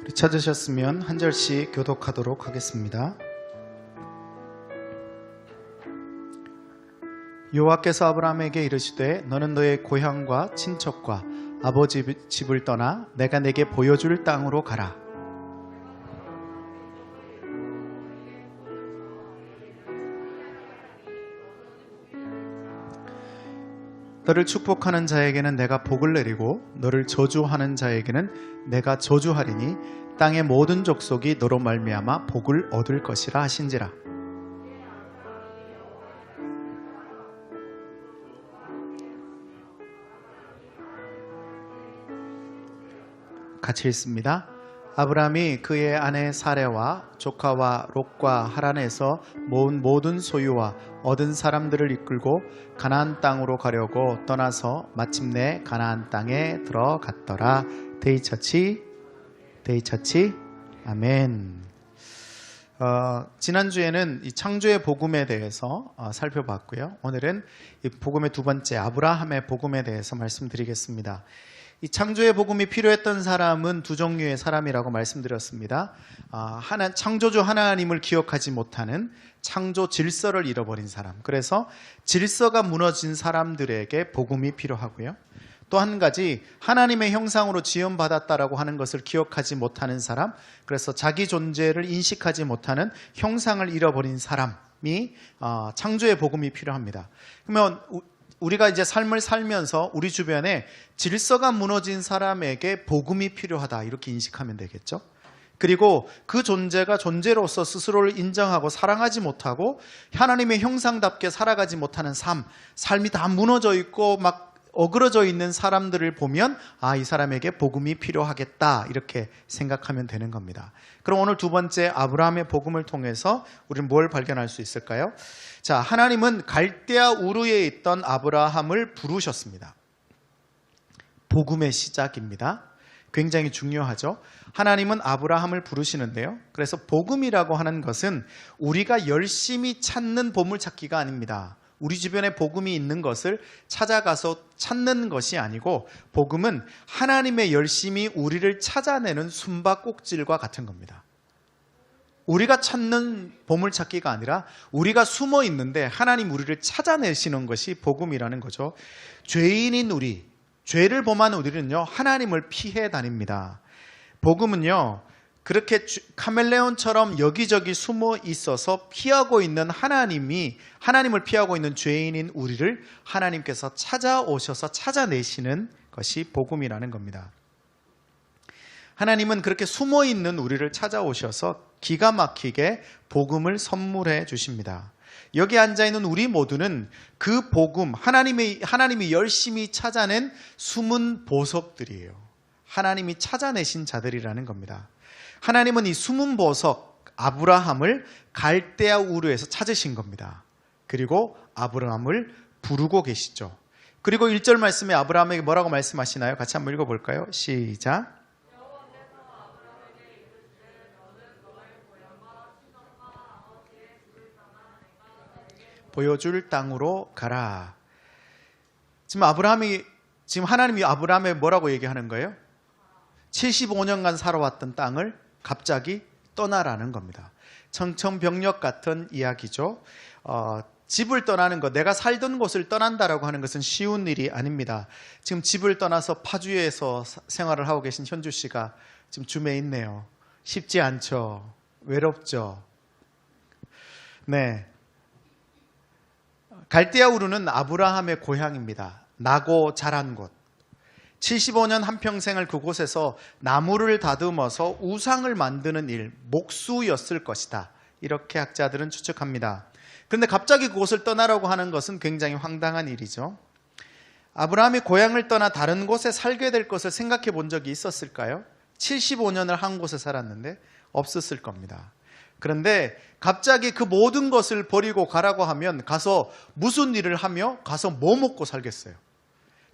우리 찾으셨으면 한 절씩 교독하도록 하겠습니다. 여호와께서 아브라함에게 이르시되 너는 너의 고향과 친척과 아버지 집을 떠나 내가 네게 보여줄 땅으로 가라. 너를 축복하는 자에게는 내가 복을 내리고 너를 저주하는 자에게는 내가 저주하리니 땅의 모든 족속이 너로 말미암아 복을 얻을 것이라 하신지라. 같이 읽습니다. 아브라함이 그의 아내 사레와 조카와 롯과 하란에서 모은 모든 소유와 얻은 사람들을 이끌고 가나안 땅으로 가려고 떠나서 마침내 가나안 땅에 들어갔더라. 데이처치 아멘. 지난주에는 이 창조의 복음에 대해서 살펴봤고요. 오늘은 이 복음의 두 번째 아브라함의 복음에 대해서 말씀드리겠습니다. 이 창조의 복음이 필요했던 사람은 두 종류의 사람이라고 말씀드렸습니다. 창조주 하나님을 기억하지 못하는 창조 질서를 잃어버린 사람. 그래서 질서가 무너진 사람들에게 복음이 필요하고요. 또 한 가지 하나님의 형상으로 지음받았다라고 하는 것을 기억하지 못하는 사람. 그래서 자기 존재를 인식하지 못하는 형상을 잃어버린 사람이 창조의 복음이 필요합니다. 그러면 우리가 이제 삶을 살면서 우리 주변에 질서가 무너진 사람에게 복음이 필요하다 이렇게 인식하면 되겠죠. 그리고 그 존재가 존재로서 스스로를 인정하고 사랑하지 못하고 하나님의 형상답게 살아가지 못하는 삶이 다 무너져 있고 막 어그러져 있는 사람들을 보면 이 사람에게 복음이 필요하겠다 이렇게 생각하면 되는 겁니다. 그럼 오늘 두 번째 아브라함의 복음을 통해서 우리는 뭘 발견할 수 있을까요? 자, 하나님은 갈대아 우르에 있던 아브라함을 부르셨습니다. 복음의 시작입니다. 굉장히 중요하죠. 하나님은 아브라함을 부르시는데요. 그래서 복음이라고 하는 것은 우리가 열심히 찾는 보물찾기가 아닙니다. 우리 주변에 복음이 있는 것을 찾아가서 찾는 것이 아니고 복음은 하나님의 열심히 우리를 찾아내는 숨바꼭질과 같은 겁니다. 우리가 찾는 보물찾기가 아니라 우리가 숨어 있는데 하나님 우리를 찾아내시는 것이 복음이라는 거죠. 죄인인 우리, 죄를 범하는 우리는요, 하나님을 피해 다닙니다. 복음은요, 그렇게 카멜레온처럼 여기저기 숨어 있어서 피하고 있는 하나님을 피하고 있는 죄인인 우리를 하나님께서 찾아오셔서 찾아내시는 것이 복음이라는 겁니다. 하나님은 그렇게 숨어 있는 우리를 찾아오셔서 기가 막히게 복음을 선물해 주십니다. 여기 앉아있는 우리 모두는 그 복음, 하나님이 열심히 찾아낸 숨은 보석들이에요. 하나님이 찾아내신 자들이라는 겁니다. 하나님은 이 숨은 보석 아브라함을 갈대아 우르에서 찾으신 겁니다. 그리고 아브라함을 부르고 계시죠. 그리고 1절 말씀에 아브라함에게 뭐라고 말씀하시나요? 같이 한번 읽어볼까요? 시작. 보여줄 땅으로 가라. 지금 하나님이 아브라함에 뭐라고 얘기하는 거예요? 75년간 살아왔던 땅을 갑자기 떠나라는 겁니다. 청천벽력 같은 이야기죠. 집을 떠나는 것, 내가 살던 곳을 떠난다라고 하는 것은 쉬운 일이 아닙니다. 지금 집을 떠나서 파주에서 생활을 하고 계신 현주 씨가 지금 줌에 있네요. 쉽지 않죠. 외롭죠. 네. 갈대아 우르는 아브라함의 고향입니다. 나고 자란 곳. 75년 한평생을 그곳에서 나무를 다듬어서 우상을 만드는 일, 목수였을 것이다. 이렇게 학자들은 추측합니다. 그런데 갑자기 그곳을 떠나라고 하는 것은 굉장히 황당한 일이죠. 아브라함이 고향을 떠나 다른 곳에 살게 될 것을 생각해 본 적이 있었을까요? 75년을 한 곳에 살았는데 없었을 겁니다. 그런데 갑자기 그 모든 것을 버리고 가라고 하면 가서 무슨 일을 하며 가서 뭐 먹고 살겠어요?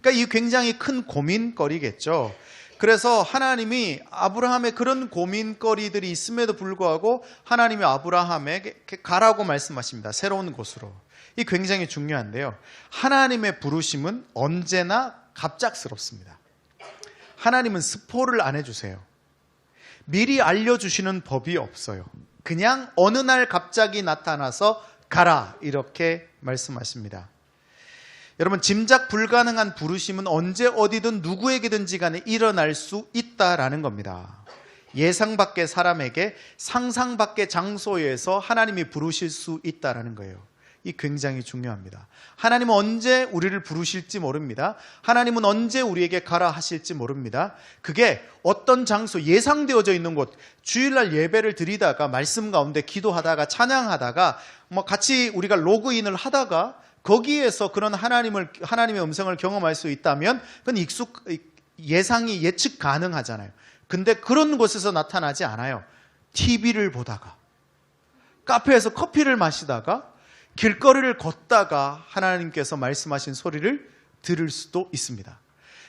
그러니까 이 굉장히 큰 고민거리겠죠. 그래서 하나님이 아브라함의 그런 고민거리들이 있음에도 불구하고 하나님이 아브라함에게 가라고 말씀하십니다. 새로운 곳으로. 이 굉장히 중요한데요. 하나님의 부르심은 언제나 갑작스럽습니다. 하나님은 스포를 안 해주세요. 미리 알려주시는 법이 없어요. 그냥 어느 날 갑자기 나타나서 가라 이렇게 말씀하십니다. 여러분, 짐작 불가능한 부르심은 언제 어디든 누구에게든지 간에 일어날 수 있다라는 겁니다. 예상 밖의 사람에게 상상 밖의 장소에서 하나님이 부르실 수 있다라는 거예요. 이 굉장히 중요합니다. 하나님은 언제 우리를 부르실지 모릅니다. 하나님은 언제 우리에게 가라 하실지 모릅니다. 그게 어떤 장소, 예상되어져 있는 곳, 주일날 예배를 드리다가 말씀 가운데 기도하다가 찬양하다가 같이 우리가 로그인을 하다가 거기에서 그런 하나님의 음성을 경험할 수 있다면 그건 예상이 예측 가능하잖아요. 근데 그런 곳에서 나타나지 않아요. TV를 보다가, 카페에서 커피를 마시다가, 길거리를 걷다가 하나님께서 말씀하신 소리를 들을 수도 있습니다.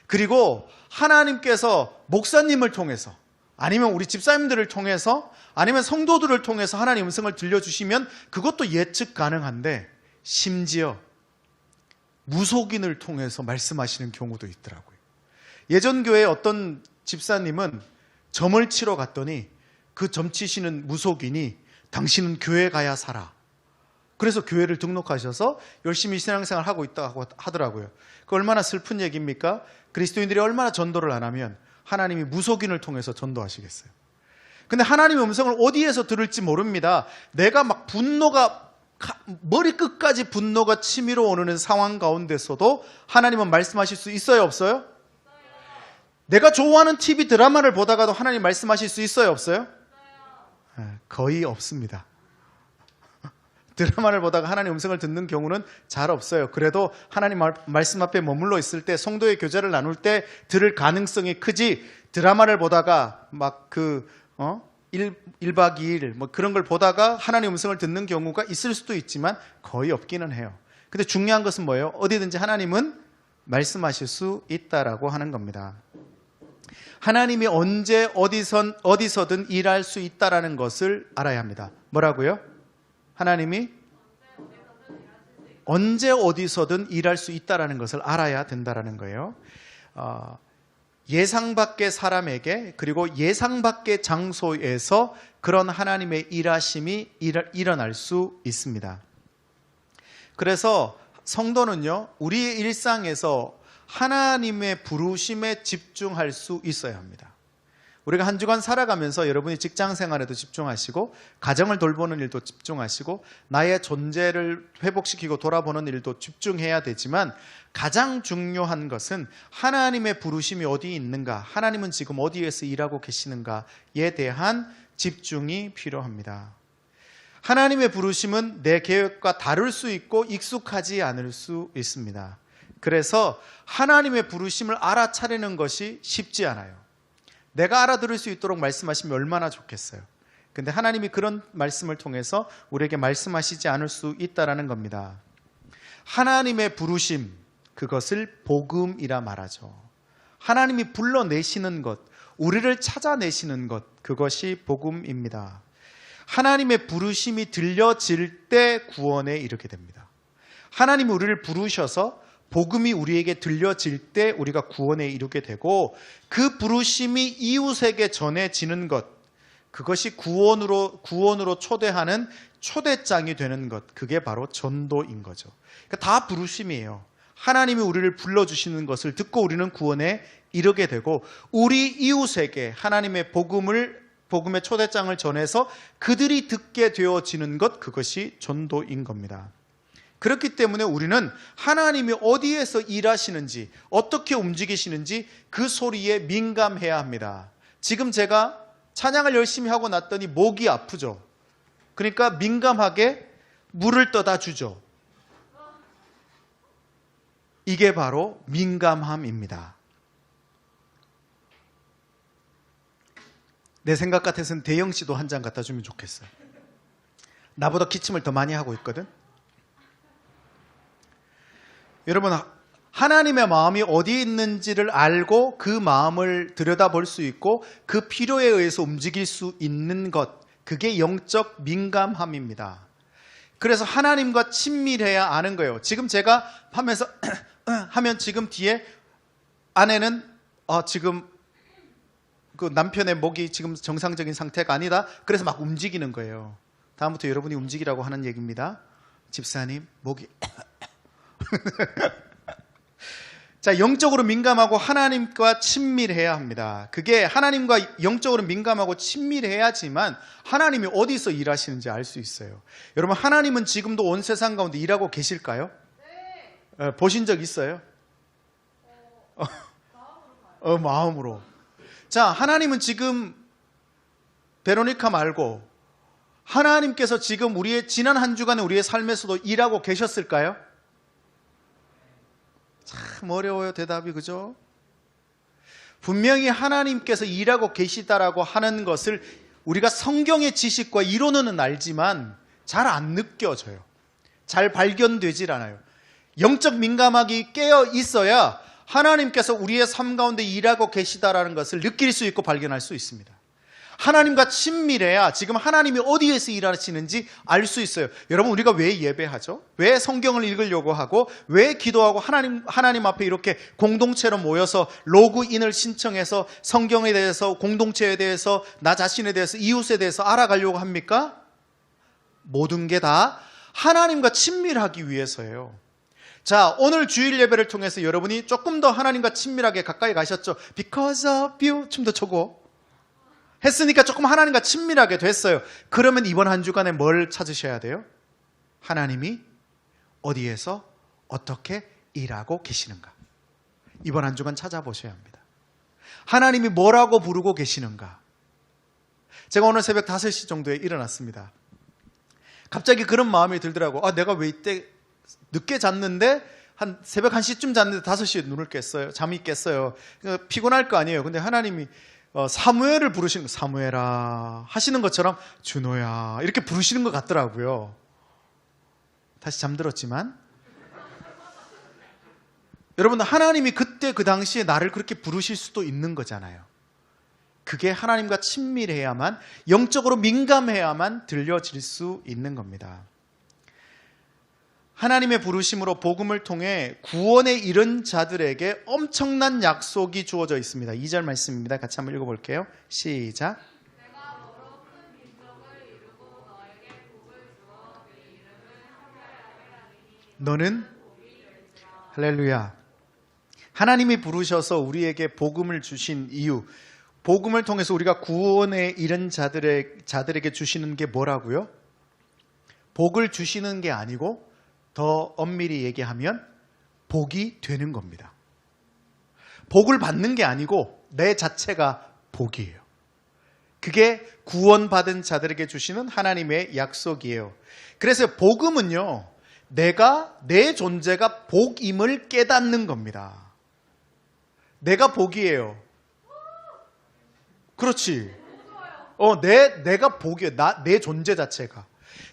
그리고 하나님께서 목사님을 통해서, 아니면 우리 집사님들을 통해서, 아니면 성도들을 통해서 하나님 음성을 들려주시면 그것도 예측 가능한데, 심지어 무속인을 통해서 말씀하시는 경우도 있더라고요. 예전 교회에 어떤 집사님은 점을 치러 갔더니 그 점 치시는 무속인이 당신은 교회 가야 살아. 그래서 교회를 등록하셔서 열심히 신앙생활을 하고 있다고 하더라고요. 그 얼마나 슬픈 얘기입니까? 그리스도인들이 얼마나 전도를 안 하면 하나님이 무속인을 통해서 전도하시겠어요. 근데 하나님의 음성을 어디에서 들을지 모릅니다. 내가 막 머리끝까지 분노가 치밀어 오르는 상황 가운데서도 하나님은 말씀하실 수 있어요, 없어요? 내가 좋아하는 TV 드라마를 보다가도 하나님 말씀하실 수 있어요, 없어요? 거의 없습니다. 드라마를 보다가 하나님 음성을 듣는 경우는 잘 없어요. 그래도 하나님 말씀 앞에 머물러 있을 때, 성도의 교제를 나눌 때 들을 가능성이 크지, 드라마를 보다가 1박 2일 그런 걸 보다가 하나님 음성을 듣는 경우가 있을 수도 있지만 거의 없기는 해요. 근데 중요한 것은 뭐예요? 어디든지 하나님은 말씀하실 수 있다라고 하는 겁니다. 하나님이 언제 어디서든 일할 수 있다라는 것을 알아야 합니다. 뭐라고요? 하나님이 언제 어디서든 일할 수 있다라는 것을 알아야 된다라는 거예요. 예상 밖의 사람에게, 그리고 예상 밖의 장소에서 그런 하나님의 일하심이 일어날 수 있습니다. 그래서 성도는요, 우리의 일상에서 하나님의 부르심에 집중할 수 있어야 합니다. 우리가 한 주간 살아가면서 여러분이 직장 생활에도 집중하시고, 가정을 돌보는 일도 집중하시고, 나의 존재를 회복시키고 돌아보는 일도 집중해야 되지만, 가장 중요한 것은 하나님의 부르심이 어디 있는가, 하나님은 지금 어디에서 일하고 계시는가에 대한 집중이 필요합니다. 하나님의 부르심은 내 계획과 다를 수 있고 익숙하지 않을 수 있습니다. 그래서 하나님의 부르심을 알아차리는 것이 쉽지 않아요. 내가 알아들을 수 있도록 말씀하시면 얼마나 좋겠어요. 근데 하나님이 그런 말씀을 통해서 우리에게 말씀하시지 않을 수 있다라는 겁니다. 하나님의 부르심, 그것을 복음이라 말하죠. 하나님이 불러내시는 것, 우리를 찾아내시는 것, 그것이 복음입니다. 하나님의 부르심이 들려질 때 구원에 이르게 됩니다. 하나님이 우리를 부르셔서 복음이 우리에게 들려질 때 우리가 구원에 이르게 되고, 그 부르심이 이웃에게 전해지는 것, 그것이 구원으로 초대하는 초대장이 되는 것, 그게 바로 전도인 거죠. 그러니까 다 부르심이에요. 하나님이 우리를 불러주시는 것을 듣고 우리는 구원에 이르게 되고, 우리 이웃에게 하나님의 복음의 초대장을 전해서 그들이 듣게 되어지는 것, 그것이 전도인 겁니다. 그렇기 때문에 우리는 하나님이 어디에서 일하시는지, 어떻게 움직이시는지 그 소리에 민감해야 합니다. 지금 제가 찬양을 열심히 하고 났더니 목이 아프죠. 그러니까 민감하게 물을 떠다 주죠. 이게 바로 민감함입니다. 내 생각 같아서는 대영 씨도 한 잔 갖다 주면 좋겠어요. 나보다 기침을 더 많이 하고 있거든. 여러분, 하나님의 마음이 어디 있는지를 알고 그 마음을 들여다볼 수 있고 그 필요에 의해서 움직일 수 있는 것, 그게 영적 민감함입니다. 그래서 하나님과 친밀해야 아는 거예요. 지금 제가 하면서 하면 지금 뒤에 아내는 지금 그 남편의 목이 지금 정상적인 상태가 아니다. 그래서 막 움직이는 거예요. 다음부터 여러분이 움직이라고 하는 얘기입니다. 집사님, 목이. 자, 영적으로 민감하고 하나님과 친밀해야 합니다. 그게 하나님과 영적으로 민감하고 친밀해야지만 하나님이 어디서 일하시는지 알 수 있어요. 여러분, 하나님은 지금도 온 세상 가운데 일하고 계실까요? 네. 보신 적 있어요? 마음으로. 자, 하나님은 지금 베로니카 말고 하나님께서 지금 우리의 지난 한 주간의 우리의 삶에서도 일하고 계셨을까요? 참 어려워요, 대답이. 그죠? 분명히 하나님께서 일하고 계시다라고 하는 것을 우리가 성경의 지식과 이론은 알지만 잘 안 느껴져요. 잘 발견되질 않아요. 영적 민감하기 깨어 있어야 하나님께서 우리의 삶 가운데 일하고 계시다라는 것을 느낄 수 있고 발견할 수 있습니다. 하나님과 친밀해야 지금 하나님이 어디에서 일하시는지 알 수 있어요. 여러분, 우리가 왜 예배하죠? 왜 성경을 읽으려고 하고 왜 기도하고 하나님 앞에 이렇게 공동체로 모여서 로그인을 신청해서 성경에 대해서, 공동체에 대해서, 나 자신에 대해서, 이웃에 대해서 알아가려고 합니까? 모든 게 다 하나님과 친밀하기 위해서예요. 자, 오늘 주일 예배를 통해서 여러분이 조금 더 하나님과 친밀하게 가까이 가셨죠? Because of you 춤도 추고 했으니까 조금 하나님과 친밀하게 됐어요. 그러면 이번 한 주간에 뭘 찾으셔야 돼요? 하나님이 어디에서 어떻게 일하고 계시는가? 이번 한 주간 찾아보셔야 합니다. 하나님이 뭐라고 부르고 계시는가? 제가 오늘 새벽 5시 정도에 일어났습니다. 갑자기 그런 마음이 들더라고. 내가 왜 이때 늦게 잤는데 한 새벽 1시쯤 잤는데 5시에 눈을 깼어요. 잠이 깼어요. 피곤할 거 아니에요. 근데 하나님이 사무엘을 부르시는 거, 사무엘아 하시는 것처럼 준호야 이렇게 부르시는 것 같더라고요. 다시 잠들었지만 여러분, 하나님이 그때 그 당시에 나를 그렇게 부르실 수도 있는 거잖아요. 그게 하나님과 친밀해야만, 영적으로 민감해야만 들려질 수 있는 겁니다. 하나님의 부르심으로 복음을 통해 구원에 이른 자들에게 엄청난 약속이 주어져 있습니다. 2절 말씀입니다. 같이 한번 읽어볼게요. 시작. 내가 너로 큰 민족을 이루고 너에게 복을 주어 네 이름을 성별하게 하리니 너는 할렐루야. 하나님이 부르셔서 우리에게 복음을 주신 이유, 복음을 통해서 우리가 구원에 이른 자들에게 주시는 게 뭐라고요? 복을 주시는 게 아니고 더 엄밀히 얘기하면 복이 되는 겁니다. 복을 받는 게 아니고 내 자체가 복이에요. 그게 구원받은 자들에게 주시는 하나님의 약속이에요. 그래서 복음은요, 내 존재가 복임을 깨닫는 겁니다. 내가 복이에요. 그렇지. 내가 복이에요. 내 존재 자체가.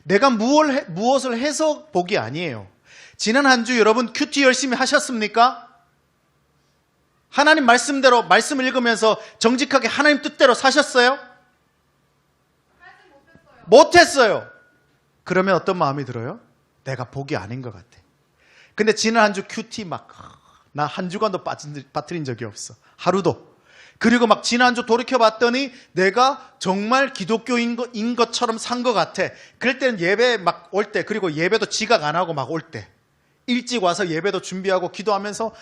내가 무엇을 해서 복이 아니에요. 지난 한 주 여러분 큐티 열심히 하셨습니까? 하나님 말씀대로 말씀을 읽으면서 정직하게 하나님 뜻대로 사셨어요? 못했어요. 그러면 어떤 마음이 들어요? 내가 복이 아닌 것 같아. 근데 지난 한 주 큐티 나 한 주간도 빠뜨린 적이 없어. 하루도. 그리고 지난 한 주 돌이켜봤더니 내가 정말 기독교인 것처럼 산 것 같아. 그럴 때는 예배 올 때, 그리고 예배도 지각 안 하고 올 때. 일찍 와서 예배도 준비하고 기도하면서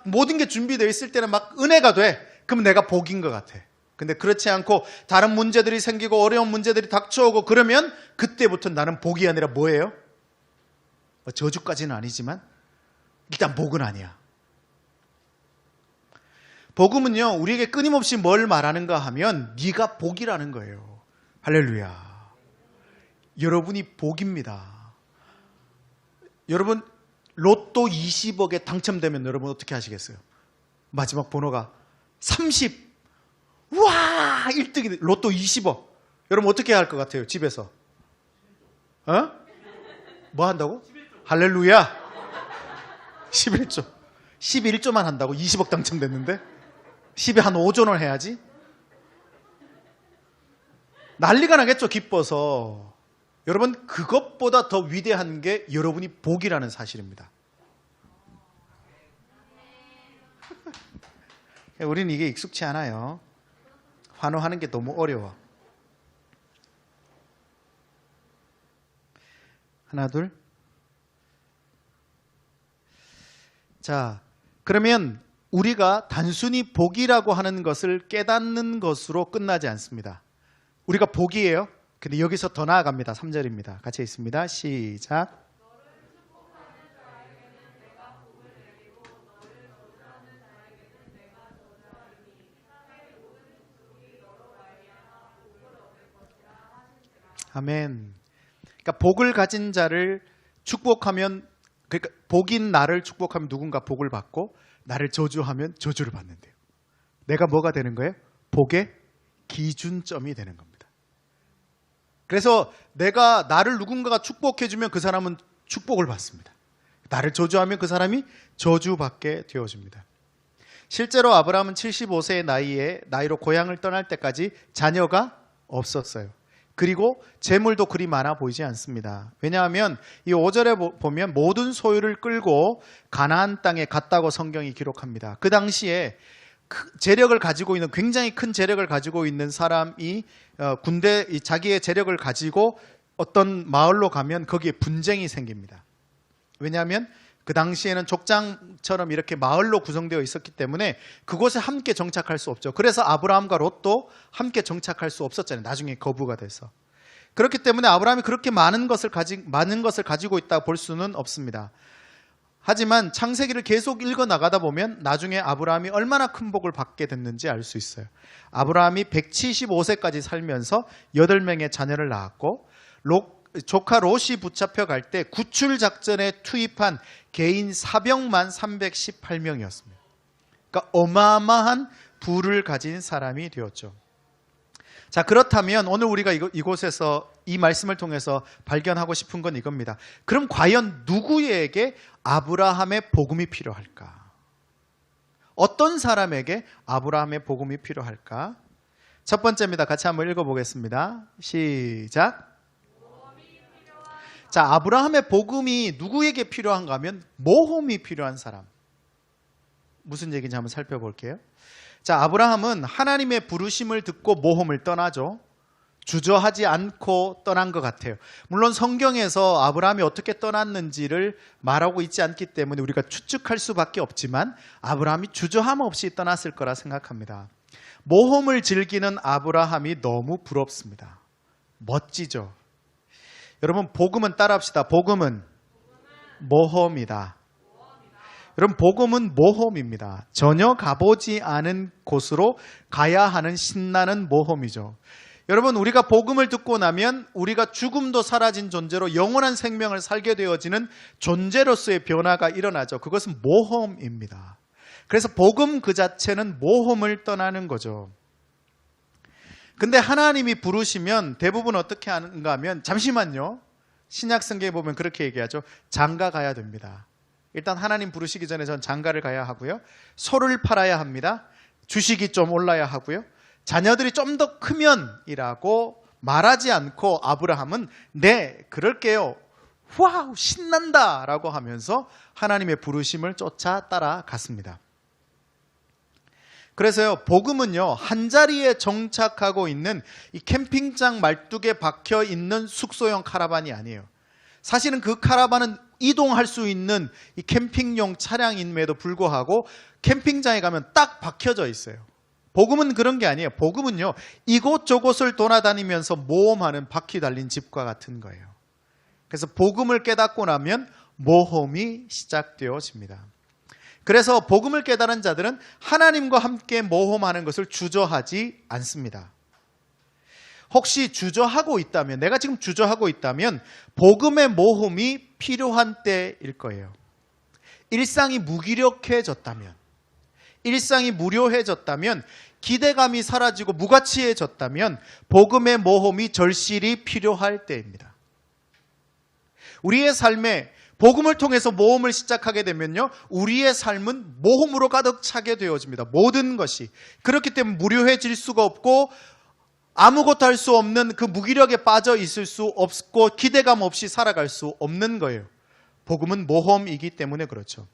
모든 게 준비되어 있을 때는 은혜가 돼. 그럼 내가 복인 것 같아. 근데 그렇지 않고 다른 문제들이 생기고 어려운 문제들이 닥쳐오고 그러면 그때부터 나는 복이 아니라 뭐예요? 저주까지는 아니지만 일단 복은 아니야. 복음은요, 우리에게 끊임없이 뭘 말하는가 하면 네가 복이라는 거예요. 할렐루야. 여러분이 복입니다. 여러분 로또 20억에 당첨되면 여러분 어떻게 하시겠어요? 마지막 번호가 30. 와, 1등이 로또 20억. 여러분 어떻게 해야 할 것 같아요? 집에서. 뭐 한다고? 11조. 할렐루야. 11조. 11조만 한다고 20억 당첨됐는데? 10에 한 5조는 해야지? 난리가 나겠죠, 기뻐서. 여러분, 그것보다 더 위대한 게 여러분이 복이라는 사실입니다. 우리는 이게 익숙치 않아요. 환호하는 게 너무 어려워. 하나, 둘. 자, 그러면 우리가 단순히 복이라고 하는 것을 깨닫는 것으로 끝나지 않습니다. 우리가 복이에요. 근데 여기서 더 나아갑니다. 3절입니다. 같이 있습니다. 시작. 아멘. 그러니까 복을 가진 자를 축복하면, 그러니까 복인 나를 축복하면 누군가 복을 받고 나를 저주하면 저주를 받는데요. 내가 뭐가 되는 거예요? 복의 기준점이 되는 겁니다. 그래서 내가 나를 누군가가 축복해주면 그 사람은 축복을 받습니다. 나를 저주하면 그 사람이 저주받게 되어집니다. 실제로 아브라함은 75세의 나이로 고향을 떠날 때까지 자녀가 없었어요. 그리고 재물도 그리 많아 보이지 않습니다. 왜냐하면 이 5절에 보면 모든 소유를 끌고 가나안 땅에 갔다고 성경이 기록합니다. 그 당시에 재력을 가지고 있는, 굉장히 큰 재력을 가지고 있는 사람이 자기의 재력을 가지고 어떤 마을로 가면 거기에 분쟁이 생깁니다. 왜냐하면 그 당시에는 족장처럼 이렇게 마을로 구성되어 있었기 때문에 그곳에 함께 정착할 수 없죠. 그래서 아브라함과 롯도 함께 정착할 수 없었잖아요. 나중에 거부가 돼서. 그렇기 때문에 아브라함이 그렇게 많은 것을 가지고 있다 볼 수는 없습니다. 하지만 창세기를 계속 읽어 나가다 보면 나중에 아브라함이 얼마나 큰 복을 받게 됐는지 알 수 있어요. 아브라함이 175세까지 살면서 8명의 자녀를 낳았고 조카 롯이 붙잡혀 갈 때 구출 작전에 투입한 개인 사병만 318명이었습니다. 그러니까 어마어마한 부를 가진 사람이 되었죠. 자, 그렇다면 오늘 우리가 이곳에서 이 말씀을 통해서 발견하고 싶은 건 이겁니다. 그럼 과연 누구에게 아브라함의 복음이 필요할까? 어떤 사람에게 아브라함의 복음이 필요할까? 첫 번째입니다. 같이 한번 읽어보겠습니다. 시작. 자, 아브라함의 복음이 누구에게 필요한가 하면 모험이 필요한 사람. 무슨 얘기인지 한번 살펴볼게요. 자, 아브라함은 하나님의 부르심을 듣고 모험을 떠나죠. 주저하지 않고 떠난 것 같아요. 물론 성경에서 아브라함이 어떻게 떠났는지를 말하고 있지 않기 때문에 우리가 추측할 수밖에 없지만 아브라함이 주저함 없이 떠났을 거라 생각합니다. 모험을 즐기는 아브라함이 너무 부럽습니다. 멋지죠. 여러분, 복음은 따라합시다. 복음은 모험이다. 여러분, 복음은 모험입니다. 전혀 가보지 않은 곳으로 가야 하는 신나는 모험이죠. 여러분, 우리가 복음을 듣고 나면 우리가 죽음도 사라진 존재로 영원한 생명을 살게 되어지는 존재로서의 변화가 일어나죠. 그것은 모험입니다. 그래서 복음 그 자체는 모험을 떠나는 거죠. 근데 하나님이 부르시면 대부분 어떻게 하는가 하면, 잠시만요. 신약 성경에 보면 그렇게 얘기하죠. 장가 가야 됩니다. 일단 하나님 부르시기 전에 전 장가를 가야 하고요. 소를 팔아야 합니다. 주식이 좀 올라야 하고요. 자녀들이 좀 더 크면이라고 말하지 않고 아브라함은 네, 그럴게요. 와우, 신난다 라고 하면서 하나님의 부르심을 쫓아 따라갔습니다. 그래서요, 복음은요, 한자리에 정착하고 있는 이 캠핑장 말뚝에 박혀 있는 숙소용 카라반이 아니에요. 사실은 그 카라반은 이동할 수 있는 이 캠핑용 차량임에도 불구하고 캠핑장에 가면 딱 박혀져 있어요. 복음은 그런 게 아니에요. 복음은요, 이곳저곳을 돌아다니면서 모험하는 바퀴 달린 집과 같은 거예요. 그래서 복음을 깨닫고 나면 모험이 시작되어집니다. 그래서 복음을 깨달은 자들은 하나님과 함께 모험하는 것을 주저하지 않습니다. 혹시 주저하고 있다면, 내가 지금 주저하고 있다면 복음의 모험이 필요한 때일 거예요. 일상이 무기력해졌다면, 일상이 무료해졌다면, 기대감이 사라지고 무가치해졌다면 복음의 모험이 절실히 필요할 때입니다. 우리의 삶에 복음을 통해서 모험을 시작하게 되면요, 우리의 삶은 모험으로 가득 차게 되어집니다. 모든 것이. 그렇기 때문에 무료해질 수가 없고 아무것도 할 수 없는 그 무기력에 빠져 있을 수 없고 기대감 없이 살아갈 수 없는 거예요. 복음은 모험이기 때문에 그렇죠.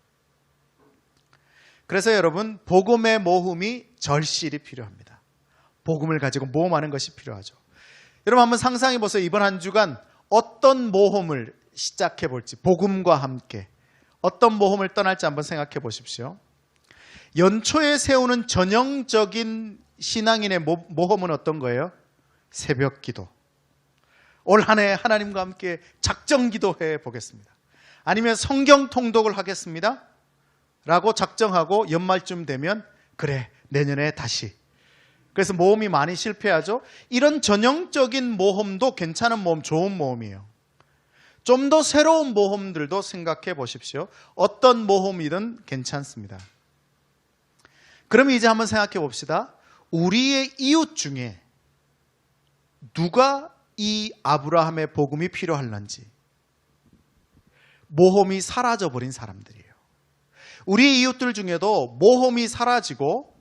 그래서 여러분, 복음의 모험이 절실히 필요합니다. 복음을 가지고 모험하는 것이 필요하죠. 여러분 한번 상상해 보세요. 이번 한 주간 어떤 모험을 시작해 볼지, 복음과 함께 어떤 모험을 떠날지 한번 생각해 보십시오. 연초에 세우는 전형적인 신앙인의 모험은 어떤 거예요? 새벽 기도. 올 한 해 하나님과 함께 작정 기도해 보겠습니다. 아니면 성경 통독을 하겠습니다. 라고 작정하고 연말쯤 되면 그래, 내년에 다시. 그래서 모험이 많이 실패하죠. 이런 전형적인 모험도 괜찮은 모험, 좋은 모험이에요. 좀 더 새로운 모험들도 생각해 보십시오. 어떤 모험이든 괜찮습니다. 그럼 이제 한번 생각해 봅시다. 우리의 이웃 중에 누가 이 아브라함의 복음이 필요할런지. 모험이 사라져버린 사람들이에요. 우리 이웃들 중에도 모험이 사라지고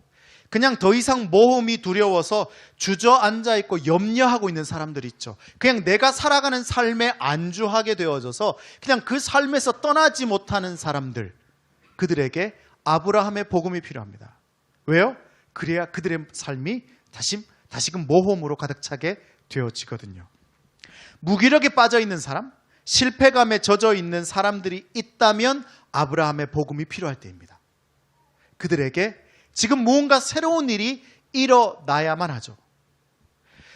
그냥 더 이상 모험이 두려워서 주저앉아 있고 염려하고 있는 사람들이 있죠. 그냥 내가 살아가는 삶에 안주하게 되어져서 그냥 그 삶에서 떠나지 못하는 사람들, 그들에게 아브라함의 복음이 필요합니다. 왜요? 그래야 그들의 삶이 다시금 모험으로 가득 차게 되어지거든요. 무기력에 빠져 있는 사람, 실패감에 젖어 있는 사람들이 있다면 아브라함의 복음이 필요할 때입니다. 그들에게 지금 무언가 새로운 일이 일어나야만 하죠.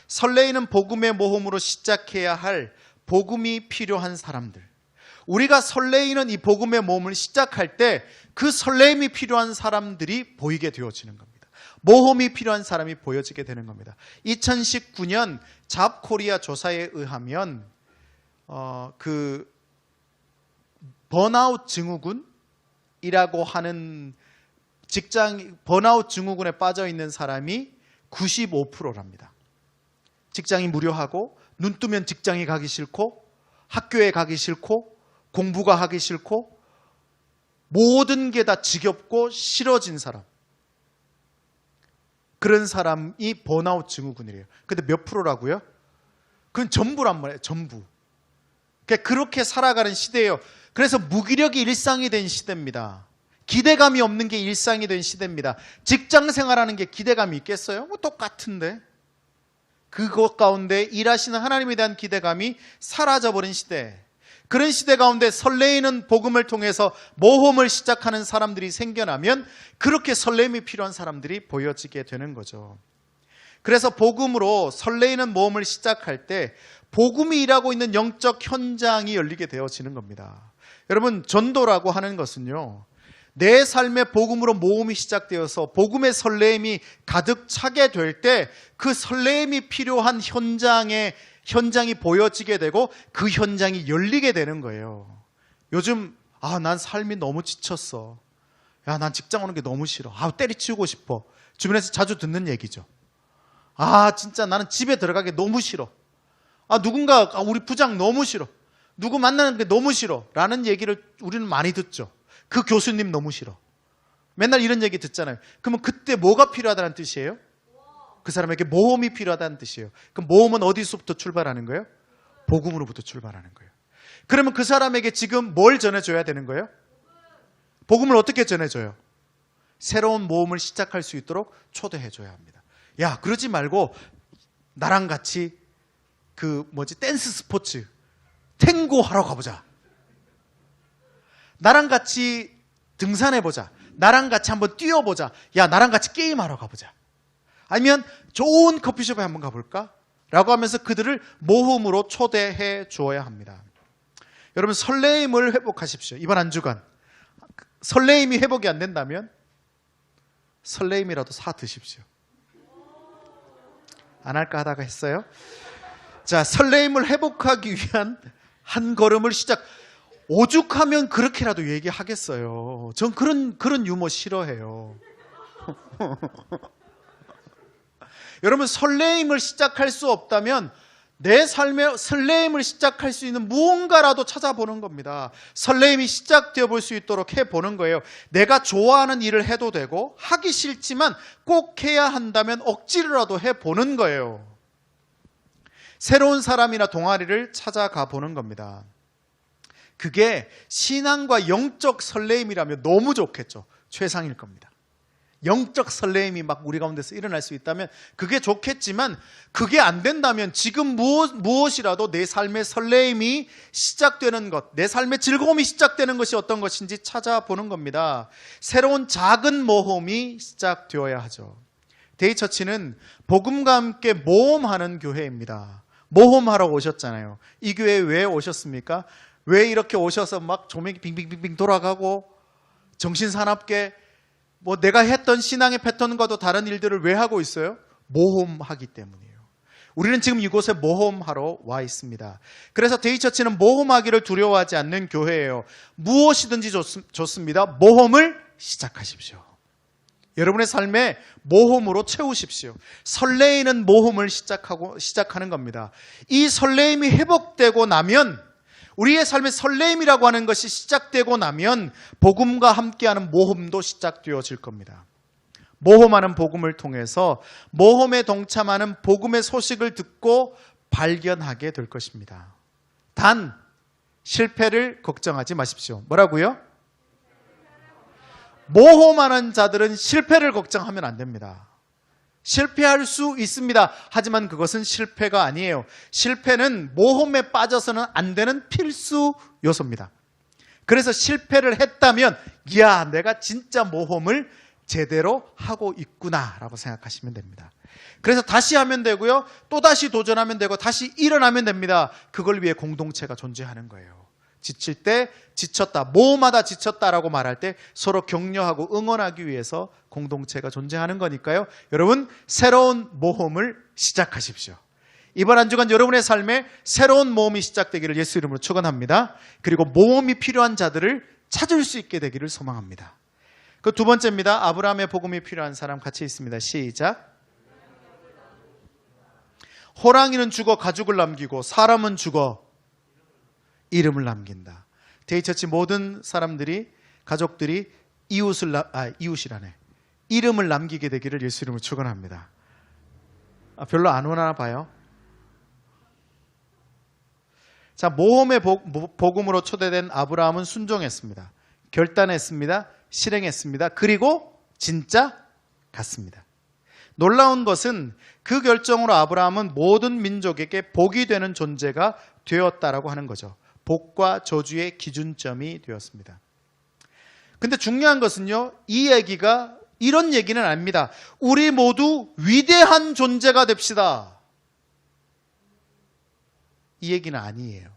설레이는 복음의 모험으로 시작해야 할 복음이 필요한 사람들. 우리가 설레이는 이 복음의 모험을 시작할 때 그 설레임이 필요한 사람들이 보이게 되어지는 겁니다. 모험이 필요한 사람이 보여지게 되는 겁니다. 2019년 잡코리아 조사에 의하면 그 번아웃 증후군이라고 하는 번아웃 증후군에 빠져 있는 사람이 95%랍니다. 직장이 무료하고 눈 뜨면 직장에 가기 싫고 학교에 가기 싫고 공부가 하기 싫고 모든 게 다 지겹고 싫어진 사람. 그런 사람이 번아웃 증후군이래요. 근데 몇 프로라고요? 그건 전부란 말이에요. 전부. 그렇게 살아가는 시대예요. 그래서 무기력이 일상이 된 시대입니다. 기대감이 없는 게 일상이 된 시대입니다. 직장 생활하는 게 기대감이 있겠어요? 뭐 똑같은데. 그것 가운데 일하시는 하나님에 대한 기대감이 사라져버린 시대. 그런 시대 가운데 설레이는 복음을 통해서 모험을 시작하는 사람들이 생겨나면 그렇게 설렘이 필요한 사람들이 보여지게 되는 거죠. 그래서 복음으로 설레이는 모험을 시작할 때 복음이 일하고 있는 영적 현장이 열리게 되어지는 겁니다. 여러분, 전도라고 하는 것은요, 내 삶의 복음으로 모험이 시작되어서 복음의 설레임이 가득 차게 될 때 그 설레임이 필요한 현장이 보여지게 되고 그 현장이 열리게 되는 거예요. 요즘 난 삶이 너무 지쳤어. 난 직장 오는 게 너무 싫어. 때리치우고 싶어. 주변에서 자주 듣는 얘기죠. 진짜 나는 집에 들어가기 너무 싫어. 누군가 우리 부장 너무 싫어. 누구 만나는 게 너무 싫어. 라는 얘기를 우리는 많이 듣죠. 그 교수님 너무 싫어. 맨날 이런 얘기 듣잖아요. 그러면 그때 뭐가 필요하다는 뜻이에요? 그 사람에게 모험이 필요하다는 뜻이에요. 그럼 모험은 어디서부터 출발하는 거예요? 복음으로부터 출발하는 거예요. 그러면 그 사람에게 지금 뭘 전해줘야 되는 거예요? 복음을 어떻게 전해줘요? 새로운 모험을 시작할 수 있도록 초대해줘야 합니다. 그러지 말고 나랑 같이 댄스 스포츠 탱고 하러 가보자. 나랑 같이 등산해보자. 나랑 같이 한번 뛰어보자. 나랑 같이 게임하러 가보자. 아니면 좋은 커피숍에 한번 가볼까? 라고 하면서 그들을 모험으로 초대해 주어야 합니다. 여러분, 설레임을 회복하십시오. 이번 한 주간 설레임이 회복이 안 된다면 설레임이라도 사 드십시오. 안 할까 하다가 했어요. 자, 설레임을 회복하기 위한 한 걸음을 오죽하면 그렇게라도 얘기하겠어요. 전 그런 유머 싫어해요. 여러분, 설레임을 시작할 수 없다면 내 삶에 설레임을 시작할 수 있는 무언가라도 찾아보는 겁니다. 설레임이 시작되어 볼 수 있도록 해보는 거예요. 내가 좋아하는 일을 해도 되고 하기 싫지만 꼭 해야 한다면 억지로라도 해보는 거예요. 새로운 사람이나 동아리를 찾아가 보는 겁니다. 그게 신앙과 영적 설레임이라면 너무 좋겠죠. 최상일 겁니다. 영적 설레임이 막 우리 가운데서 일어날 수 있다면 그게 좋겠지만, 그게 안 된다면 지금 무엇이라도 내 삶의 설레임이 시작되는 것, 내 삶의 즐거움이 시작되는 것이 어떤 것인지 찾아보는 겁니다. 새로운 작은 모험이 시작되어야 하죠. 데이처치는 복음과 함께 모험하는 교회입니다. 모험하러 오셨잖아요. 이 교회에 왜 오셨습니까? 왜 이렇게 오셔서 막 조명이 빙빙빙빙 돌아가고 정신사납게 뭐 내가 했던 신앙의 패턴과도 다른 일들을 왜 하고 있어요? 모험하기 때문이에요. 우리는 지금 이곳에 모험하러 와 있습니다. 그래서 데이처치는 모험하기를 두려워하지 않는 교회예요. 무엇이든지 좋습니다. 모험을 시작하십시오. 여러분의 삶에 모험으로 채우십시오. 설레이는 모험을 시작하는 겁니다. 이 설레임이 회복되고 나면, 우리의 삶의 설레임이라고 하는 것이 시작되고 나면 복음과 함께하는 모험도 시작되어질 겁니다. 모험하는 복음을 통해서 모험에 동참하는 복음의 소식을 듣고 발견하게 될 것입니다. 단, 실패를 걱정하지 마십시오. 뭐라고요? 모험하는 자들은 실패를 걱정하면 안 됩니다. 실패할 수 있습니다. 하지만 그것은 실패가 아니에요. 실패는 모험에 빠져서는 안 되는 필수 요소입니다. 그래서 실패를 했다면, 이야, 내가 진짜 모험을 제대로 하고 있구나라고 생각하시면 됩니다. 그래서 다시 하면 되고요. 또다시 도전하면 되고 다시 일어나면 됩니다. 그걸 위해 공동체가 존재하는 거예요. 지칠 때 지쳤다, 모험하다 지쳤다라고 말할 때 서로 격려하고 응원하기 위해서 공동체가 존재하는 거니까요. 여러분, 새로운 모험을 시작하십시오. 이번 한 주간 여러분의 삶에 새로운 모험이 시작되기를 예수 이름으로 축원합니다. 그리고 모험이 필요한 자들을 찾을 수 있게 되기를 소망합니다. 그 두 번째입니다. 아브라함의 복음이 필요한 사람 같이 있습니다. 시작. 호랑이는 죽어 가죽을 남기고 사람은 죽어 이름을 남긴다. 데이처치 모든 사람들이, 가족들이 이웃이라네. 이름을 남기게 되기를 예수 이름으로 축원합니다. 별로 안 오나 봐요. 자, 모험의 복음으로 초대된 아브라함은 순종했습니다. 결단했습니다. 실행했습니다. 그리고 진짜 갔습니다. 놀라운 것은 그 결정으로 아브라함은 모든 민족에게 복이 되는 존재가 되었다라고 하는 거죠. 복과 저주의 기준점이 되었습니다. 근데 중요한 것은요, 이 얘기가 이런 얘기는 아닙니다. 우리 모두 위대한 존재가 됩시다. 이 얘기는 아니에요.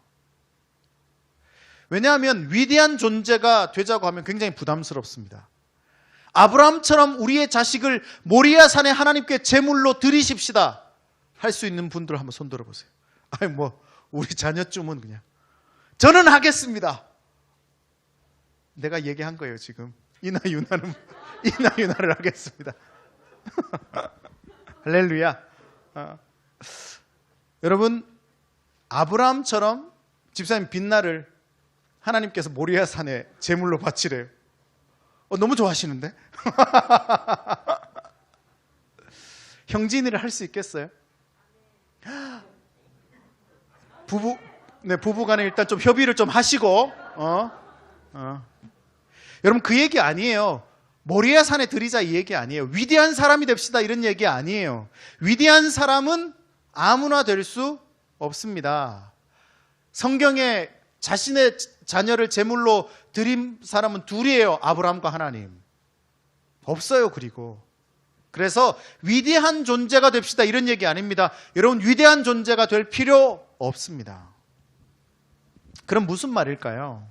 왜냐하면 위대한 존재가 되자고 하면 굉장히 부담스럽습니다. 아브라함처럼 우리의 자식을 모리아 산에 하나님께 제물로 드리십시다. 할 수 있는 분들 한번 손 들어보세요. 아니 우리 자녀쯤은 그냥 저는 하겠습니다. 내가 얘기한 거예요 지금. 이나 유나를 하겠습니다. 할렐루야. 여러분, 아브라함처럼 집사님 빛나를 하나님께서 모리아 산에 제물로 바치래요. 너무 좋아하시는데? 형진이를 할 수 있겠어요? 부부간에 일단 좀 협의를 좀 하시고, 여러분, 그 얘기 아니에요. 모리아 산에 드리자 이 얘기 아니에요. 위대한 사람이 됩시다 이런 얘기 아니에요. 위대한 사람은 아무나 될 수 없습니다. 성경에 자신의 자녀를 제물로 드린 사람은 둘이에요. 아브라함과 하나님. 없어요. 그래서 위대한 존재가 됩시다 이런 얘기 아닙니다. 여러분, 위대한 존재가 될 필요 없습니다. 그럼 무슨 말일까요?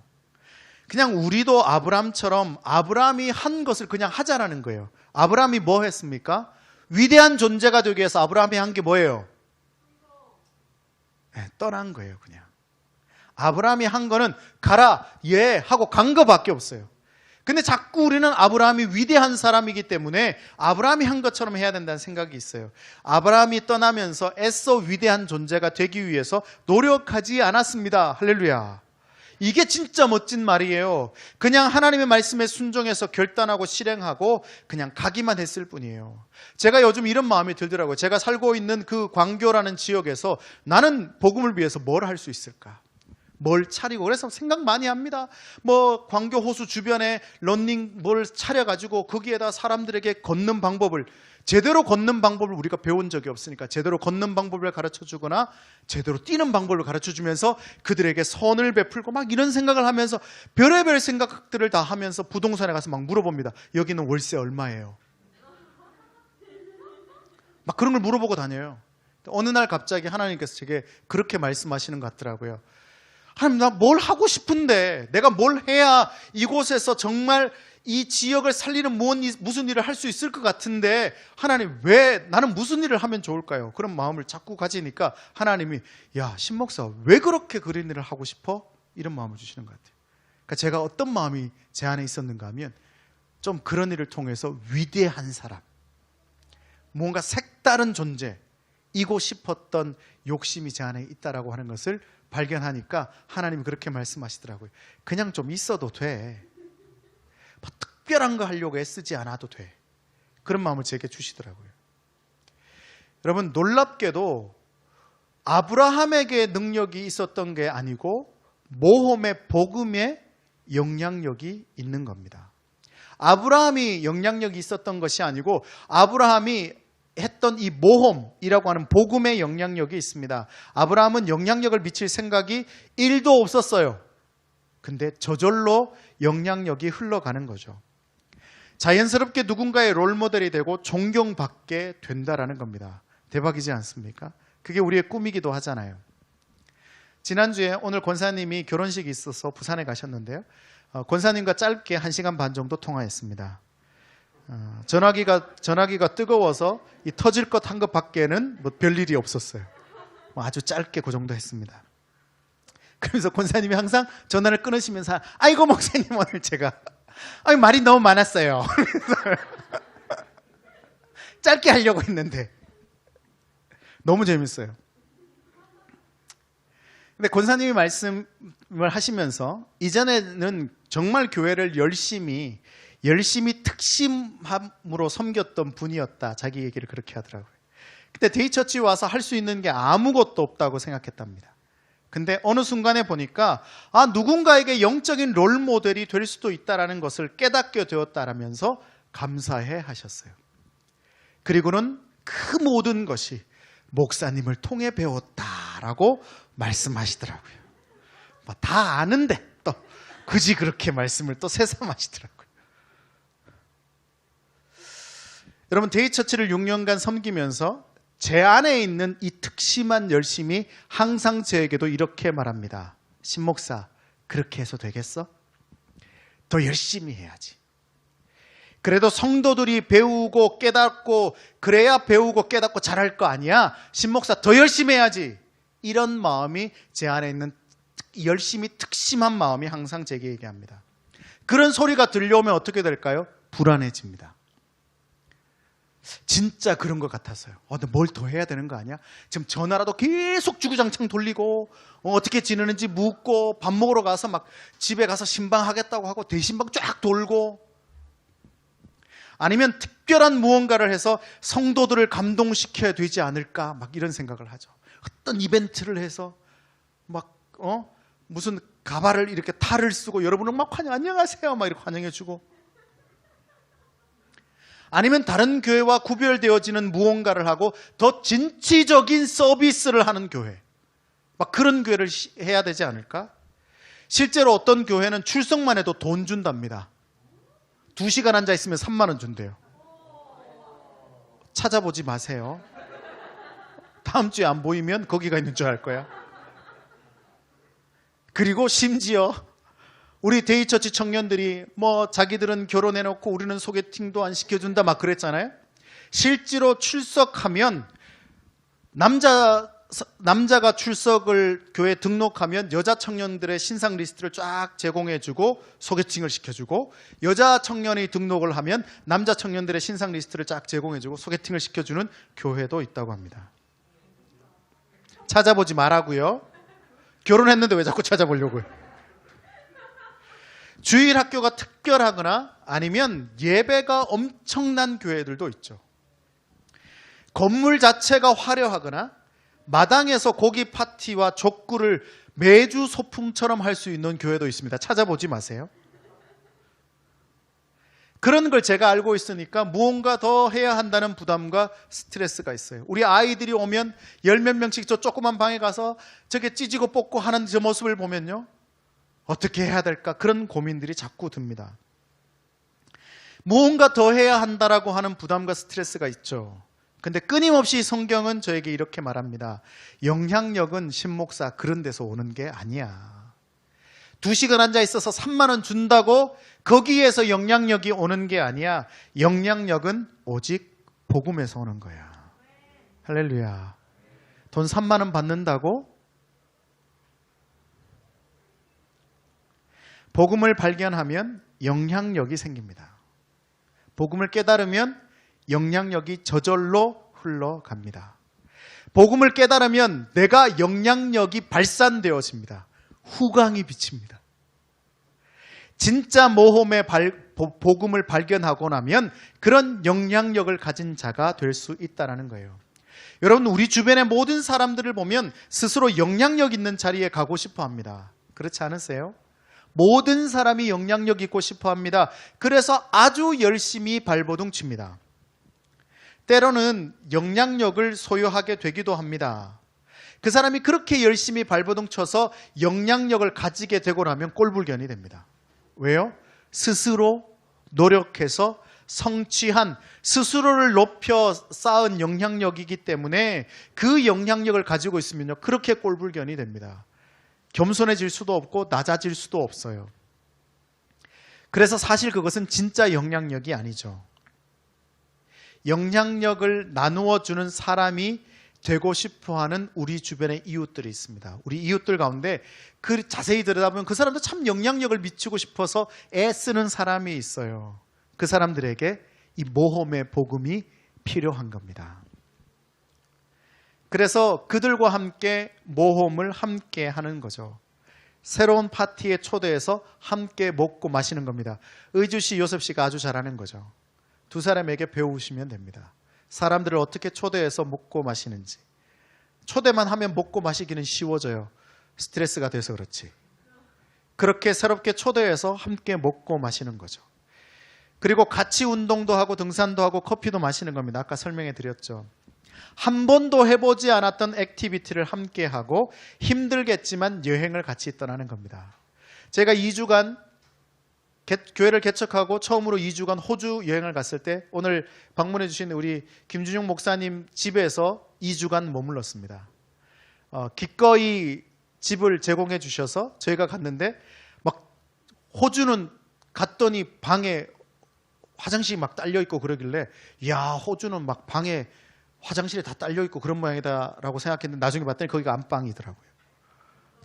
그냥 우리도 아브라함처럼 아브라함이 한 것을 그냥 하자라는 거예요. 아브라함이 뭐 했습니까? 위대한 존재가 되기 위해서 아브라함이 한 게 뭐예요? 떠난 거예요. 그냥 아브라함이 한 거는 가라 예 하고 간 거밖에 없어요. 근데 자꾸 우리는 아브라함이 위대한 사람이기 때문에 아브라함이 한 것처럼 해야 된다는 생각이 있어요. 아브라함이 떠나면서 애써 위대한 존재가 되기 위해서 노력하지 않았습니다. 할렐루야. 이게 진짜 멋진 말이에요. 그냥 하나님의 말씀에 순종해서 결단하고 실행하고 그냥 가기만 했을 뿐이에요. 제가 요즘 이런 마음이 들더라고요. 제가 살고 있는 그 광교라는 지역에서 나는 복음을 위해서 뭘 할 수 있을까? 뭘 차리고. 그래서 생각 많이 합니다. 뭐 광교 호수 주변에 런닝 뭘 차려가지고 거기에다 사람들에게 걷는 방법을, 제대로 걷는 방법을 우리가 배운 적이 없으니까 제대로 걷는 방법을 가르쳐주거나 제대로 뛰는 방법을 가르쳐주면서 그들에게 선을 베풀고 막 이런 생각을 하면서 별의별 생각들을 다 하면서 부동산에 가서 막 물어봅니다. 여기는 월세 얼마예요? 막 그런 걸 물어보고 다녀요. 어느 날 갑자기 하나님께서 제게 그렇게 말씀하시는 것 같더라고요. 하나님, 나 뭘 하고 싶은데, 내가 뭘 해야 이곳에서 정말 이 지역을 살리는 무슨 일을 할 수 있을 것 같은데, 하나님, 왜 나는 무슨 일을 하면 좋을까요? 그런 마음을 자꾸 가지니까 하나님이, 야, 신목사, 왜 그렇게 그런 일을 하고 싶어? 이런 마음을 주시는 것 같아요. 그러니까 제가 어떤 마음이 제 안에 있었는가 하면, 좀 그런 일을 통해서 위대한 사람, 뭔가 색다른 존재, 이고 싶었던 욕심이 제 안에 있다라고 하는 것을 발견하니까 하나님이 그렇게 말씀하시더라고요. 그냥 좀 있어도 돼. 뭐 특별한 거 하려고 애쓰지 않아도 돼. 그런 마음을 제게 주시더라고요. 여러분, 놀랍게도 아브라함에게 능력이 있었던 게 아니고 모험의 복음에 영향력이 있는 겁니다. 아브라함이 영향력이 있었던 것이 아니고 아브라함이 했던 이 모험이라고 하는 복음의 영향력이 있습니다. 아브라함은 영향력을 미칠 생각이 1도 없었어요. 근데 저절로 영향력이 흘러가는 거죠. 자연스럽게 누군가의 롤모델이 되고 존경받게 된다라는 겁니다. 대박이지 않습니까? 그게 우리의 꿈이기도 하잖아요. 지난주에 오늘 권사님이 결혼식이 있어서 부산에 가셨는데요. 권사님과 짧게 1시간 반 정도 통화했습니다. 전화기가 뜨거워서 이 터질 것 한 것밖에는 뭐 별일이 없었어요. 아주 짧게 그 정도 했습니다. 그러면서 권사님이 항상 전화를 끊으시면서 아이고 목사님 오늘 제가 말이 너무 많았어요. 짧게 하려고 했는데 너무 재밌어요. 근데 권사님이 말씀을 하시면서 이전에는 정말 교회를 열심히 특심함으로 섬겼던 분이었다. 자기 얘기를 그렇게 하더라고요. 근데 데이처치 와서 할 수 있는 게 아무것도 없다고 생각했답니다. 근데 어느 순간에 보니까 누군가에게 영적인 롤 모델이 될 수도 있다라는 것을 깨닫게 되었다라면서 감사해 하셨어요. 그리고는 그 모든 것이 목사님을 통해 배웠다라고 말씀하시더라고요. 다 아는데 또 굳이 그렇게 말씀을 또 새삼하시더라고요. 여러분, 데이처치를 6년간 섬기면서 제 안에 있는 이 특심한 열심이 항상 저에게도 이렇게 말합니다. 신목사, 그렇게 해서 되겠어? 더 열심히 해야지. 그래도 성도들이 배우고 깨닫고 그래야 배우고 깨닫고 잘할 거 아니야? 신목사, 더 열심히 해야지. 이런 마음이 제 안에 있는 열심히 특심한 마음이 항상 제게 얘기합니다. 그런 소리가 들려오면 어떻게 될까요? 불안해집니다. 진짜 그런 것 같았어요. 근데 뭘 더 해야 되는 거 아니야? 지금 전화라도 계속 주구장창 돌리고 어떻게 지내는지 묻고 밥 먹으러 가서 막 집에 가서 신방하겠다고 하고 대신방 쫙 돌고, 아니면 특별한 무언가를 해서 성도들을 감동시켜야 되지 않을까 막 이런 생각을 하죠. 어떤 이벤트를 해서 무슨 가발을 이렇게 탈을 쓰고 여러분은 막 안녕하세요 막 이렇게 환영해주고, 아니면 다른 교회와 구별되어지는 무언가를 하고 더 진취적인 서비스를 하는 교회, 막 그런 교회를 해야 되지 않을까? 실제로 어떤 교회는 출석만 해도 돈 준답니다. 2시간 앉아 있으면 3만 원 준대요. 찾아보지 마세요. 다음 주에 안 보이면 거기가 있는 줄 알 거야. 그리고 심지어 우리 데이처치 청년들이 자기들은 결혼해놓고 우리는 소개팅도 안 시켜준다 막 그랬잖아요. 실제로 출석하면 남자가 출석을 교회에 등록하면 여자 청년들의 신상 리스트를 쫙 제공해주고 소개팅을 시켜주고, 여자 청년이 등록을 하면 남자 청년들의 신상 리스트를 쫙 제공해주고 소개팅을 시켜주는 교회도 있다고 합니다. 찾아보지 말라고요. 결혼했는데 왜 자꾸 찾아보려고요? 주일 학교가 특별하거나 아니면 예배가 엄청난 교회들도 있죠. 건물 자체가 화려하거나 마당에서 고기 파티와 족구를 매주 소풍처럼 할 수 있는 교회도 있습니다. 찾아보지 마세요. 그런 걸 제가 알고 있으니까 무언가 더 해야 한다는 부담과 스트레스가 있어요. 우리 아이들이 오면 열 몇 명씩 저 조그만 방에 가서 저게 찢고 뽑고 하는 저 모습을 보면요, 어떻게 해야 될까, 그런 고민들이 자꾸 듭니다. 무언가 더 해야 한다라고 하는 부담과 스트레스가 있죠. 근데 끊임없이 성경은 저에게 이렇게 말합니다. 영향력은 신목사 그런 데서 오는 게 아니야. 2시간 앉아 있어서 3만 원 준다고 거기에서 영향력이 오는 게 아니야. 영향력은 오직 복음에서 오는 거야. 할렐루야. 돈 3만 원 받는다고 복음을 발견하면 영향력이 생깁니다. 복음을 깨달으면 영향력이 저절로 흘러갑니다. 복음을 깨달으면 내가 영향력이 발산되어집니다. 후광이 비칩니다. 진짜 모험의 복음을 발견하고 나면 그런 영향력을 가진 자가 될 수 있다는 거예요. 여러분, 우리 주변의 모든 사람들을 보면 스스로 영향력 있는 자리에 가고 싶어 합니다. 그렇지 않으세요? 모든 사람이 영향력 있고 싶어 합니다. 그래서 아주 열심히 발버둥 칩니다. 때로는 영향력을 소유하게 되기도 합니다. 그 사람이 그렇게 열심히 발버둥 쳐서 영향력을 가지게 되고 나면 꼴불견이 됩니다. 왜요? 스스로 노력해서 성취한, 스스로를 높여 쌓은 영향력이기 때문에 그 영향력을 가지고 있으면요, 그렇게 꼴불견이 됩니다. 겸손해질 수도 없고 낮아질 수도 없어요. 그래서 사실 그것은 진짜 영향력이 아니죠. 영향력을 나누어 주는 사람이 되고 싶어하는 우리 주변의 이웃들이 있습니다. 우리 이웃들 가운데 그 자세히 들여다보면 그 사람도 참 영향력을 미치고 싶어서 애쓰는 사람이 있어요. 그 사람들에게 이 모험의 복음이 필요한 겁니다. 그래서 그들과 함께 모험을 함께 하는 거죠. 새로운 파티에 초대해서 함께 먹고 마시는 겁니다. 의주 씨, 요셉 씨가 아주 잘하는 거죠. 두 사람에게 배우시면 됩니다. 사람들을 어떻게 초대해서 먹고 마시는지. 초대만 하면 먹고 마시기는 쉬워져요. 스트레스가 돼서 그렇지. 그렇게 새롭게 초대해서 함께 먹고 마시는 거죠. 그리고 같이 운동도 하고 등산도 하고 커피도 마시는 겁니다. 아까 설명해 드렸죠. 한 번도 해보지 않았던 액티비티를 함께 하고 힘들겠지만 여행을 같이 떠나는 겁니다. 제가 2주간 교회를 개척하고 처음으로 2주간 호주 여행을 갔을 때 오늘 방문해 주신 우리 김준용 목사님 집에서 2주간 머물렀습니다. 기꺼이 집을 제공해 주셔서 저희가 갔는데 막 호주는 갔더니 방에 화장실이 막 딸려 있고 그러길래, 야, 호주는 막 방에 화장실이 다 딸려 있고 그런 모양이다라고 생각했는데 나중에 봤더니 거기가 안방이더라고요.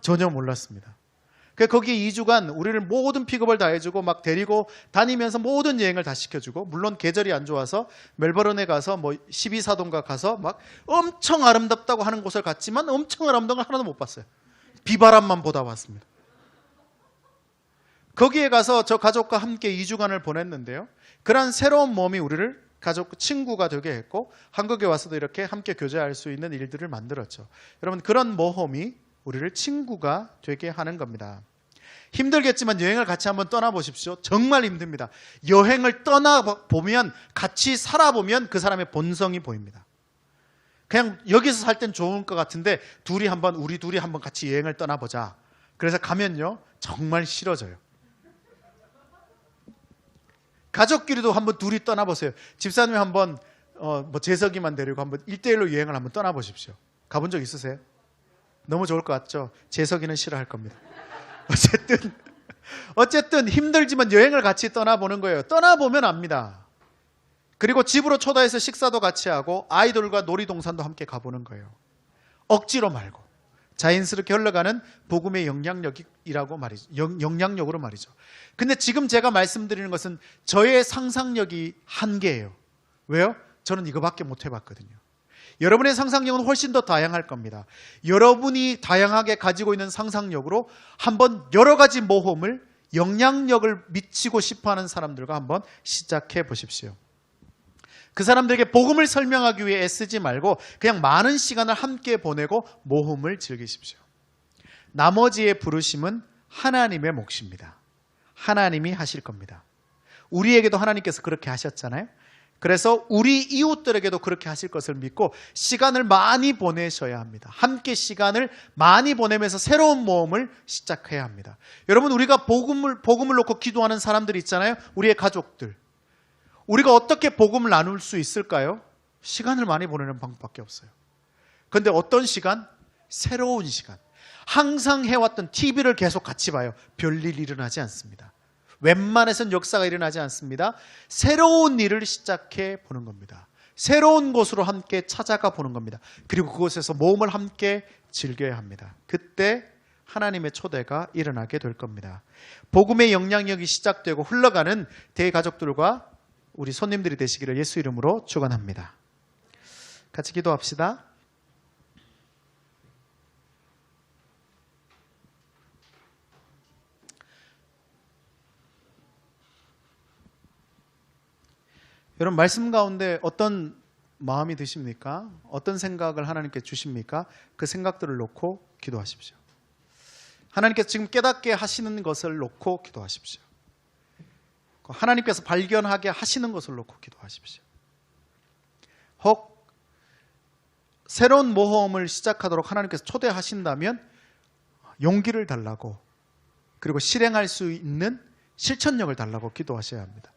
전혀 몰랐습니다. 거기에 2주간 우리를 모든 픽업을 다 해주고 막 데리고 다니면서 모든 여행을 다 시켜주고, 물론 계절이 안 좋아서 멜버른에 가서 뭐 12사도인가 가서 막 엄청 아름답다고 하는 곳을 갔지만 엄청 아름다운 걸 하나도 못 봤어요. 비바람만 보다 왔습니다. 거기에 가서 저 가족과 함께 2주간을 보냈는데요. 그런 새로운 몸이 우리를 가족, 친구가 되게 했고 한국에 와서도 이렇게 함께 교제할 수 있는 일들을 만들었죠. 여러분, 그런 모험이 우리를 친구가 되게 하는 겁니다. 힘들겠지만 여행을 같이 한번 떠나보십시오. 정말 힘듭니다. 여행을 떠나보면, 같이 살아보면 그 사람의 본성이 보입니다. 그냥 여기서 살 땐 좋을 것 같은데 우리 둘이 한번 같이 여행을 떠나보자. 그래서 가면요, 정말 싫어져요. 가족끼리도 한번 둘이 떠나보세요. 집사님이 한번 재석이만 데리고 한번 1대1로 여행을 한번 떠나보십시오. 가본 적 있으세요? 너무 좋을 것 같죠? 재석이는 싫어할 겁니다. 어쨌든 힘들지만 여행을 같이 떠나보는 거예요. 떠나보면 압니다. 그리고 집으로 초대해서 식사도 같이 하고 아이들과 놀이동산도 함께 가보는 거예요. 억지로 말고 자연스럽게 흘러가는 복음의 영향력으로 말이죠. 근데 지금 제가 말씀드리는 것은 저의 상상력이 한계예요. 왜요? 저는 이거밖에 못 해봤거든요. 여러분의 상상력은 훨씬 더 다양할 겁니다. 여러분이 다양하게 가지고 있는 상상력으로 한번 여러 가지 모험을, 영향력을 미치고 싶어하는 사람들과 한번 시작해 보십시오. 그 사람들에게 복음을 설명하기 위해 애쓰지 말고 그냥 많은 시간을 함께 보내고 모험을 즐기십시오. 나머지의 부르심은 하나님의 몫입니다. 하나님이 하실 겁니다. 우리에게도 하나님께서 그렇게 하셨잖아요. 그래서 우리 이웃들에게도 그렇게 하실 것을 믿고 시간을 많이 보내셔야 합니다. 함께 시간을 많이 보내면서 새로운 모험을 시작해야 합니다. 여러분, 우리가 복음을 놓고 기도하는 사람들 있잖아요. 우리의 가족들. 우리가 어떻게 복음을 나눌 수 있을까요? 시간을 많이 보내는 방법밖에 없어요. 그런데 어떤 시간? 새로운 시간. 항상 해왔던 TV를 계속 같이 봐요. 별일 일어나지 않습니다. 웬만해선 역사가 일어나지 않습니다. 새로운 일을 시작해 보는 겁니다. 새로운 곳으로 함께 찾아가 보는 겁니다. 그리고 그곳에서 모험을 함께 즐겨야 합니다. 그때 하나님의 초대가 일어나게 될 겁니다. 복음의 영향력이 시작되고 흘러가는 대가족들과 우리 손님들이 되시기를 예수 이름으로 축원합니다. 같이 기도합시다. 여러분, 말씀 가운데 어떤 마음이 드십니까? 어떤 생각을 하나님께 주십니까? 그 생각들을 놓고 기도하십시오. 하나님께서 지금 깨닫게 하시는 것을 놓고 기도하십시오. 하나님께서 발견하게 하시는 것을 놓고 기도하십시오. 혹 새로운 모험을 시작하도록 하나님께서 초대하신다면 용기를 달라고, 그리고 실행할 수 있는 실천력을 달라고 기도하셔야 합니다.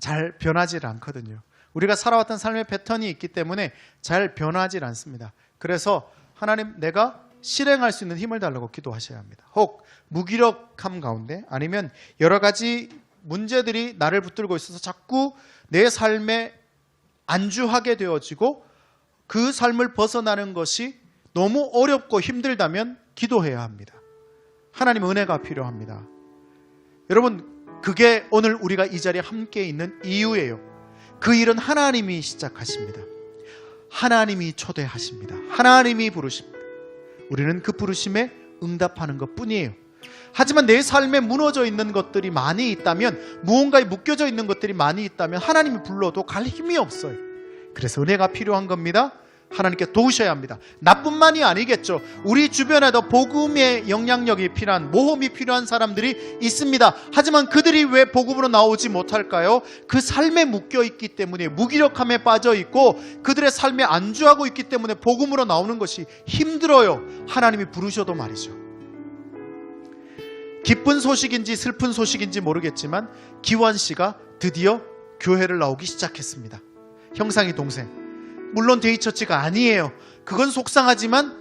잘 변하지 않거든요. 우리가 살아왔던 삶의 패턴이 있기 때문에 잘 변하지 않습니다. 그래서 하나님, 내가 실행할 수 있는 힘을 달라고 기도하셔야 합니다. 혹 무기력함 가운데, 아니면 여러 가지 문제들이 나를 붙들고 있어서 자꾸 내 삶에 안주하게 되어지고 그 삶을 벗어나는 것이 너무 어렵고 힘들다면 기도해야 합니다. 하나님 은혜가 필요합니다. 여러분, 그게 오늘 우리가 이 자리에 함께 있는 이유예요. 그 일은 하나님이 시작하십니다. 하나님이 초대하십니다. 하나님이 부르십니다. 우리는 그 부르심에 응답하는 것뿐이에요. 하지만 내 삶에 무너져 있는 것들이 많이 있다면, 무언가에 묶여져 있는 것들이 많이 있다면 하나님이 불러도 갈 힘이 없어요. 그래서 은혜가 필요한 겁니다. 하나님께 도우셔야 합니다. 나뿐만이 아니겠죠. 우리 주변에도 복음의 영향력이 필요한, 모험이 필요한 사람들이 있습니다. 하지만 그들이 왜 복음으로 나오지 못할까요? 그 삶에 묶여 있기 때문에, 무기력함에 빠져 있고 그들의 삶에 안주하고 있기 때문에 복음으로 나오는 것이 힘들어요. 하나님이 부르셔도 말이죠. 기쁜 소식인지 슬픈 소식인지 모르겠지만 기환 씨가 드디어 교회를 나오기 시작했습니다. 형상이 동생. 물론 데이처치가 아니에요. 그건 속상하지만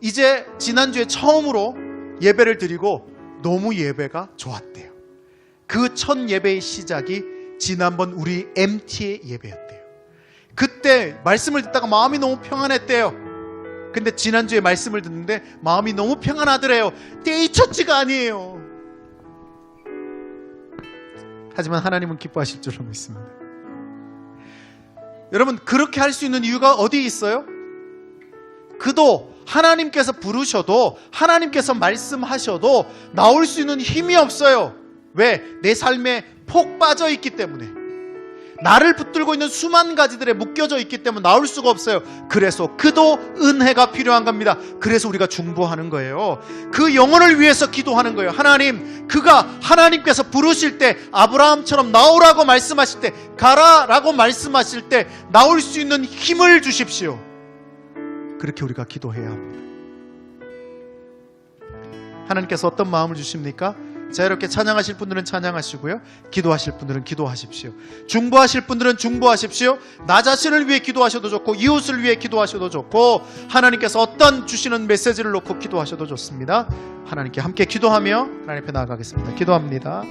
이제 지난주에 처음으로 예배를 드리고 너무 예배가 좋았대요. 그 첫 예배의 시작이 지난번 우리 MT의 예배였대요. 그때 말씀을 듣다가 마음이 너무 평안했대요. 근데 지난주에 말씀을 듣는데 마음이 너무 평안하더래요. 데이처치가 아니에요. 하지만 하나님은 기뻐하실 줄로 믿습니다. 여러분, 그렇게 할 수 있는 이유가 어디 있어요? 그도 하나님께서 부르셔도, 하나님께서 말씀하셔도 나올 수 있는 힘이 없어요. 왜? 내 삶에 폭 빠져 있기 때문에, 나를 붙들고 있는 수만 가지들에 묶여져 있기 때문에 나올 수가 없어요. 그래서 그도 은혜가 필요한 겁니다. 그래서 우리가 중보하는 거예요. 그 영혼을 위해서 기도하는 거예요. 하나님, 그가 하나님께서 부르실 때, 아브라함처럼 나오라고 말씀하실 때, 가라라고 말씀하실 때 나올 수 있는 힘을 주십시오. 그렇게 우리가 기도해야 합니다. 하나님께서 어떤 마음을 주십니까? 자유롭게 찬양하실 분들은 찬양하시고요, 기도하실 분들은 기도하십시오. 중보하실 분들은 중보하십시오. 나 자신을 위해 기도하셔도 좋고, 이웃을 위해 기도하셔도 좋고, 하나님께서 어떤 주시는 메시지를 놓고 기도하셔도 좋습니다. 하나님께 함께 기도하며 하나님 앞에 나아가겠습니다. 기도합니다.